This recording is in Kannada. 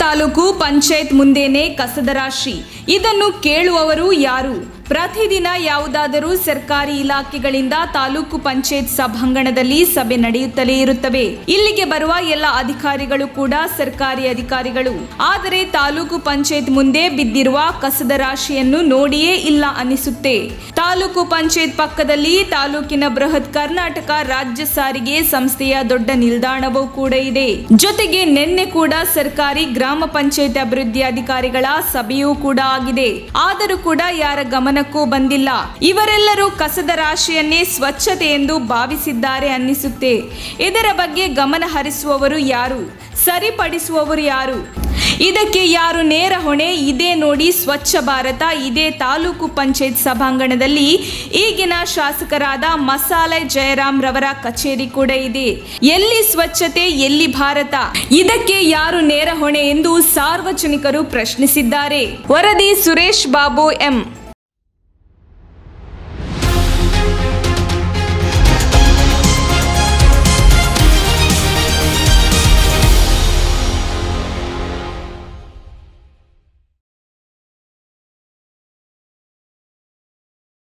ತಾಲೂಕು ಪಂಚಾಯತ್ ಮುಂದೆನೇ ಕಸದ ರಾಶಿ. ಇದನ್ನು ಕೇಳುವವರು ಯಾರು? ಪ್ರತಿದಿನ ಯಾವುದಾದರೂ ಸರ್ಕಾರಿ ಇಲಾಖೆಗಳಿಂದ ತಾಲೂಕು ಪಂಚಾಯತ್ ಸಭಾಂಗಣದಲ್ಲಿ ಸಭೆ ನಡೆಯುತ್ತಲೇ ಇರುತ್ತವೆ. ಇಲ್ಲಿಗೆ ಬರುವ ಎಲ್ಲ ಅಧಿಕಾರಿಗಳು ಕೂಡ ಸರ್ಕಾರಿ ಅಧಿಕಾರಿಗಳು. ಆದರೆ ತಾಲೂಕು ಪಂಚಾಯತ್ ಮುಂದೆ ಬಿದ್ದಿರುವ ಕಸದ ರಾಶಿಯನ್ನು ನೋಡಿಯೇ ಇಲ್ಲ ಅನಿಸುತ್ತೆ. ತಾಲೂಕು ಪಂಚಾಯತ್ ಪಕ್ಕದಲ್ಲಿ ತಾಲೂಕಿನ ಬೃಹತ್ ಕರ್ನಾಟಕ ರಾಜ್ಯ ಸಾರಿಗೆ ಸಂಸ್ಥೆಯ ದೊಡ್ಡ ನಿಲ್ದಾಣವೂ ಕೂಡ ಇದೆ. ಜೊತೆಗೆ ನಿನ್ನೆ ಕೂಡ ಸರ್ಕಾರಿ ಗ್ರಾಮ ಪಂಚಾಯತ್ ಅಭಿವೃದ್ಧಿ ಅಧಿಕಾರಿಗಳ ಸಭೆಯೂ ಕೂಡ ಆಗಿದೆ. ಆದರೂ ಕೂಡ ಯಾರ ಗಮನಕ್ಕೂ ಬಂದಿಲ್ಲ. ಇವರೆಲ್ಲರೂ ಕಸದ ರಾಶಿಯನ್ನೇ ಸ್ವಚ್ಛತೆ ಎಂದು ಭಾವಿಸಿದ್ದಾರೆ ಅನ್ನಿಸುತ್ತೆ. ಇದರ ಬಗ್ಗೆ ಗಮನ ಹರಿಸುವವರು ಯಾರು? ಸರಿಪಡಿಸುವವರು ಯಾರು? ಇದಕ್ಕೆ ಯಾರು ನೇರ ಹೊಣೆ? ಇದೇ ನೋಡಿ ಸ್ವಚ್ಛ ಭಾರತ. ಇದೇ ತಾಲೂಕು ಪಂಚಾಯತ್ ಸಭಾಂಗಣದಲ್ಲಿ ಈಗಿನ ಶಾಸಕರಾದ ಮಸಾಲೆ ಜಯರಾಮ್ ರವರ ಕಚೇರಿ ಕೂಡ ಇದೆ. ಎಲ್ಲಿ ಸ್ವಚ್ಛತೆ, ಎಲ್ಲಿ ಭಾರತ? ಇದಕ್ಕೆ ಯಾರು ನೇರ ಹೊಣೆ ಎಂದು ಸಾರ್ವಜನಿಕರು ಪ್ರಶ್ನಿಸಿದ್ದಾರೆ. ವರದಿ ಸುರೇಶ್ ಬಾಬು ಎಂ.